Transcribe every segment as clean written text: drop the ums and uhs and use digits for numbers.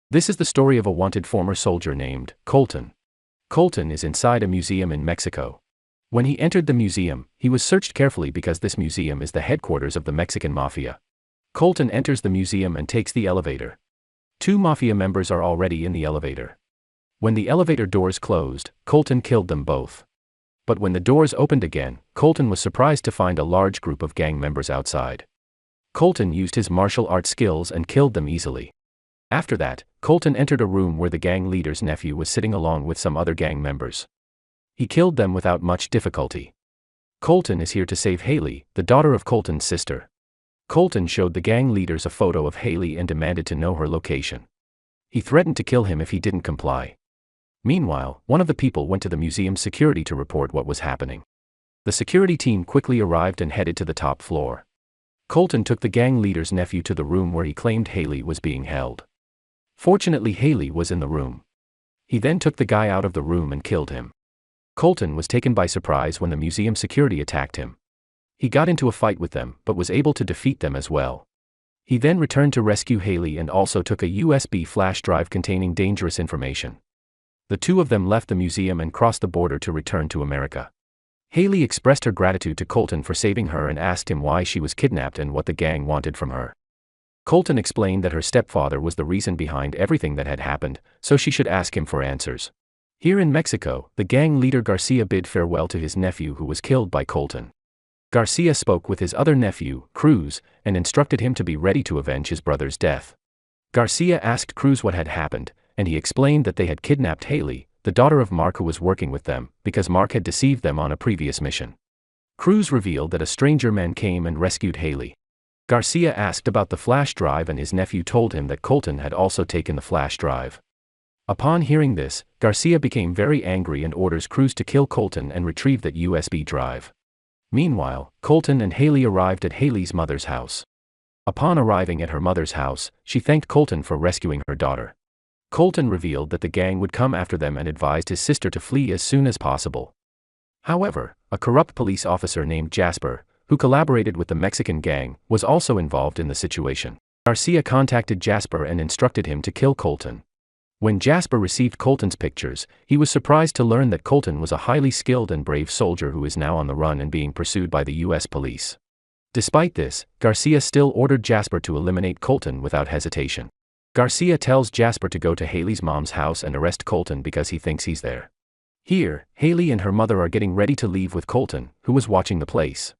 This is the story of a wanted former soldier named Colton. Colton is inside a museum in Mexico. When he entered the museum, he was searched carefully because this museum is the headquarters of the Mexican Mafia. Colton enters the museum and takes the elevator. Two Mafia members are already in the elevator. When the elevator doors closed, Colton killed them both. But when the doors opened again, Colton was surprised to find a large group of gang members outside. Colton used his martial arts skills and killed them easily. After that, Colton entered a room where the gang leader's nephew was sitting along with some other gang members. He killed them without much difficulty. Colton is here to save Hailey, the daughter of Colton's sister. Colton showed the gang leaders a photo of Hailey and demanded to know her location. He threatened to kill him if he didn't comply. Meanwhile, one of the people went to the museum's security to report what was happening. The security team quickly arrived and headed to the top floor. Colton took the gang leader's nephew to the room where he claimed Hailey was being held. Fortunately, Hailey was in the room. He then took the guy out of the room and killed him. Colton was taken by surprise when the museum security attacked him. He got into a fight with them, but was able to defeat them as well. He then returned to rescue Hailey and also took a USB flash drive containing dangerous information. The two of them left the museum and crossed the border to return to America. Hailey expressed her gratitude to Colton for saving her and asked him why she was kidnapped and what the gang wanted from her. Colton explained that her stepfather was the reason behind everything that had happened, so she should ask him for answers. Here in Mexico, the gang leader Garcia bid farewell to his nephew who was killed by Colton. Garcia spoke with his other nephew, Cruz, and instructed him to be ready to avenge his brother's death. Garcia asked Cruz what had happened, and he explained that they had kidnapped Hailey, the daughter of Mark who was working with them, because Mark had deceived them on a previous mission. Cruz revealed that a stranger man came and rescued Hailey. Garcia asked about the flash drive and his nephew told him that Colton had also taken the flash drive. Upon hearing this, Garcia became very angry and orders Cruz to kill Colton and retrieve that USB drive. Meanwhile, Colton and Hailey arrived at Hailey's mother's house. Upon arriving at her mother's house, she thanked Colton for rescuing her daughter. Colton revealed that the gang would come after them and advised his sister to flee as soon as possible. However, a corrupt police officer named Jasper, who collaborated with the Mexican gang, was also involved in the situation. Garcia contacted Jasper and instructed him to kill Colton. When Jasper received Colton's pictures, he was surprised to learn that Colton was a highly skilled and brave soldier who is now on the run and being pursued by the U.S. police. Despite this, Garcia still ordered Jasper to eliminate Colton without hesitation. Garcia tells Jasper to go to Hailey's mom's house and arrest Colton because he thinks he's there. Here, Hailey and her mother are getting ready to leave with Colton, who was watching the place.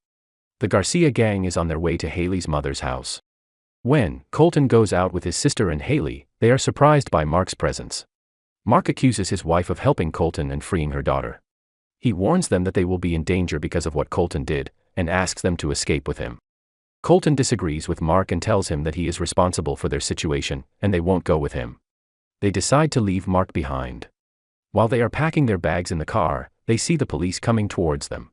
The Garcia gang is on their way to Hailey's mother's house. When Colton goes out with his sister and Hailey, they are surprised by Mark's presence. Mark accuses his wife of helping Colton and freeing her daughter. He warns them that they will be in danger because of what Colton did, and asks them to escape with him. Colton disagrees with Mark and tells him that he is responsible for their situation, and they won't go with him. They decide to leave Mark behind. While they are packing their bags in the car, they see the police coming towards them.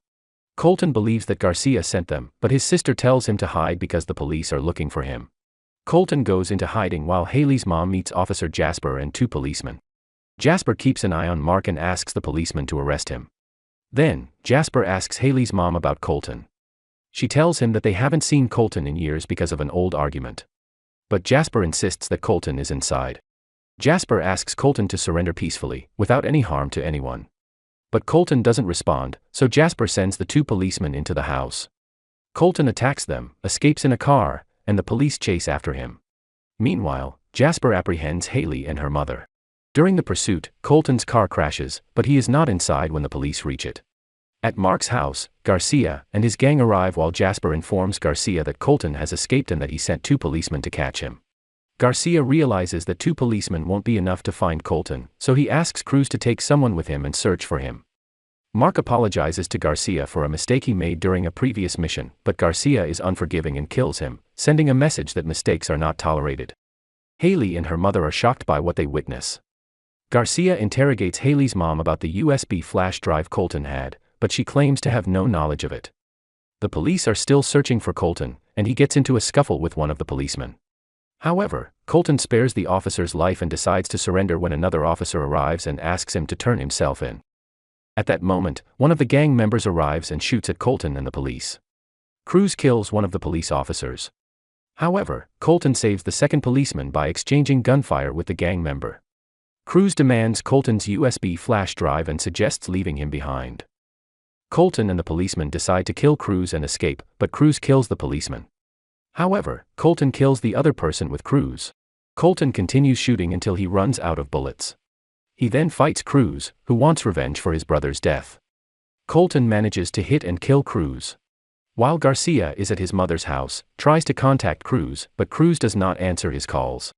Colton believes that Garcia sent them, but his sister tells him to hide because the police are looking for him. Colton goes into hiding while Hailey's mom meets Officer Jasper and two policemen. Jasper keeps an eye on Mark and asks the policeman to arrest him. Then, Jasper asks Hailey's mom about Colton. She tells him that they haven't seen Colton in years because of an old argument. But Jasper insists that Colton is inside. Jasper asks Colton to surrender peacefully, without any harm to anyone. But Colton doesn't respond, so Jasper sends the two policemen into the house. Colton attacks them, escapes in a car, and the police chase after him. Meanwhile, Jasper apprehends Hailey and her mother. During the pursuit, Colton's car crashes, but he is not inside when the police reach it. At Mark's house, Garcia and his gang arrive while Jasper informs Garcia that Colton has escaped and that he sent two policemen to catch him. Garcia realizes that two policemen won't be enough to find Colton, so he asks Cruz to take someone with him and search for him. Mark apologizes to Garcia for a mistake he made during a previous mission, but Garcia is unforgiving and kills him, sending a message that mistakes are not tolerated. Hailey and her mother are shocked by what they witness. Garcia interrogates Hailey's mom about the USB flash drive Colton had, but she claims to have no knowledge of it. The police are still searching for Colton, and he gets into a scuffle with one of the policemen. However, Colton spares the officer's life and decides to surrender when another officer arrives and asks him to turn himself in. At that moment, one of the gang members arrives and shoots at Colton and the police. Cruz kills one of the police officers. However, Colton saves the second policeman by exchanging gunfire with the gang member. Cruz demands Colton's USB flash drive and suggests leaving him behind. Colton and the policeman decide to kill Cruz and escape, but Cruz kills the policeman. However, Colton kills the other person with Cruz. Colton continues shooting until he runs out of bullets. He then fights Cruz, who wants revenge for his brother's death. Colton manages to hit and kill Cruz. While Garcia is at his mother's house, tries to contact Cruz, but Cruz does not answer his calls.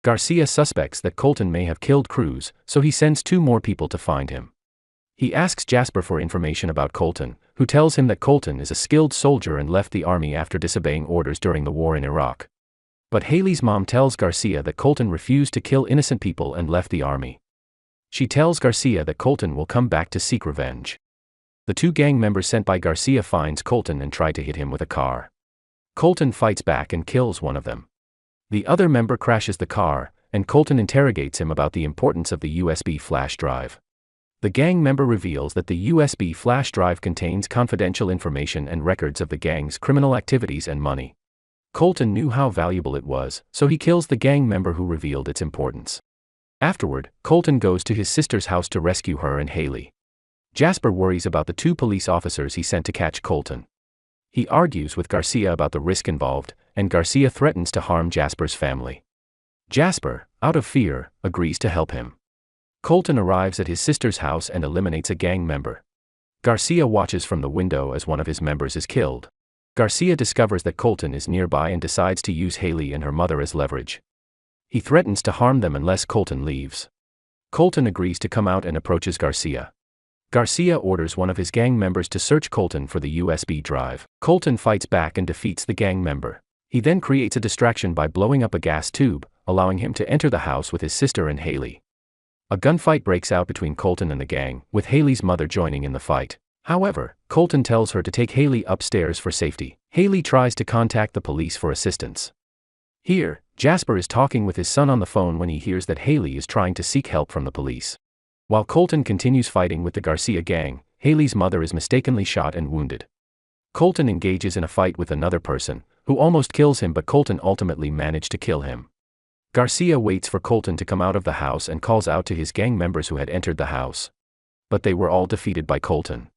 Garcia suspects that Colton may have killed Cruz, so he sends 2 more people to find him. He asks Jasper for information about Colton, who tells him that Colton is a skilled soldier and left the army after disobeying orders during the war in Iraq. But Hailey's mom tells Garcia that Colton refused to kill innocent people and left the army. She tells Garcia that Colton will come back to seek revenge. The 2 gang members sent by Garcia finds Colton and try to hit him with a car. Colton fights back and kills one of them. The other member crashes the car, and Colton interrogates him about the importance of the USB flash drive. The gang member reveals that the USB flash drive contains confidential information and records of the gang's criminal activities and money. Colton knew how valuable it was, so he kills the gang member who revealed its importance. Afterward, Colton goes to his sister's house to rescue her and Hailey. Jasper worries about the 2 police officers he sent to catch Colton. He argues with Garcia about the risk involved, and Garcia threatens to harm Jasper's family. Jasper, out of fear, agrees to help him. Colton arrives at his sister's house and eliminates a gang member. Garcia watches from the window as one of his members is killed. Garcia discovers that Colton is nearby and decides to use Hailey and her mother as leverage. He threatens to harm them unless Colton leaves. Colton agrees to come out and approaches Garcia. Garcia orders one of his gang members to search Colton for the USB drive. Colton fights back and defeats the gang member. He then creates a distraction by blowing up a gas tube, allowing him to enter the house with his sister and Hailey. A gunfight breaks out between Colton and the gang, with Hailey's mother joining in the fight. However, Colton tells her to take Hailey upstairs for safety. Hailey tries to contact the police for assistance. Here, Jasper is talking with his son on the phone when he hears that Hailey is trying to seek help from the police. While Colton continues fighting with the Garcia gang, Hailey's mother is mistakenly shot and wounded. Colton engages in a fight with another person, who almost kills him, but Colton ultimately managed to kill him. Garcia waits for Colton to come out of the house and calls out to his gang members who had entered the house. But they were all defeated by Colton.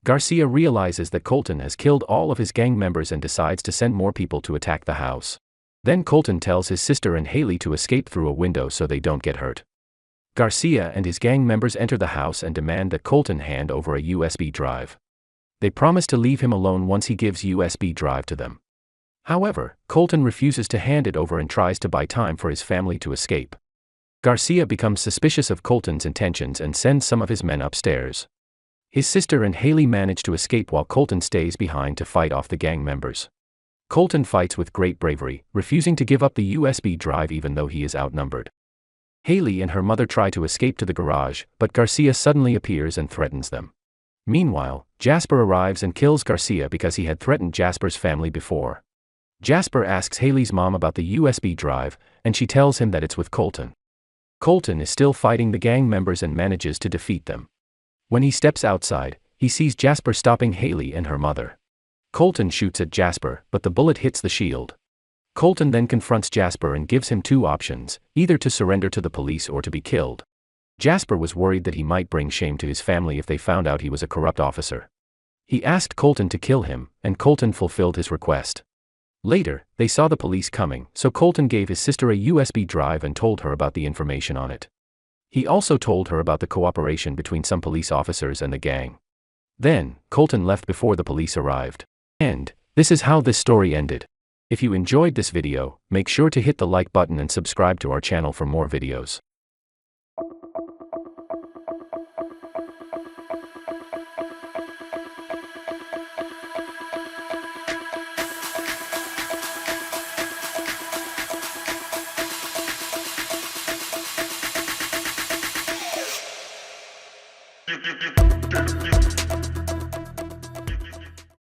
Garcia realizes that Colton has killed all of his gang members and decides to send more people to attack the house. Then Colton tells his sister and Hailey to escape through a window so they don't get hurt. Garcia and his gang members enter the house and demand that Colton hand over a USB drive. They promise to leave him alone once he gives USB drive to them. However, Colton refuses to hand it over and tries to buy time for his family to escape. Garcia becomes suspicious of Colton's intentions and sends some of his men upstairs. His sister and Hailey manage to escape while Colton stays behind to fight off the gang members. Colton fights with great bravery, refusing to give up the USB drive even though he is outnumbered. Hailey and her mother try to escape to the garage, but Garcia suddenly appears and threatens them. Meanwhile, Jasper arrives and kills Garcia because he had threatened Jasper's family before. Jasper asks Hailey's mom about the USB drive, and she tells him that it's with Colton. Colton is still fighting the gang members and manages to defeat them. When he steps outside, he sees Jasper stopping Hailey and her mother. Colton shoots at Jasper, but the bullet hits the shield. Colton then confronts Jasper and gives him 2 options, either to surrender to the police or to be killed. Jasper was worried that he might bring shame to his family if they found out he was a corrupt officer. He asked Colton to kill him, and Colton fulfilled his request. Later, they saw the police coming, so Colton gave his sister a USB drive and told her about the information on it. He also told her about the cooperation between some police officers and the gang. Then, Colton left before the police arrived. And this is how this story ended. If you enjoyed this video, make sure to hit the like button and subscribe to our channel for more videos. You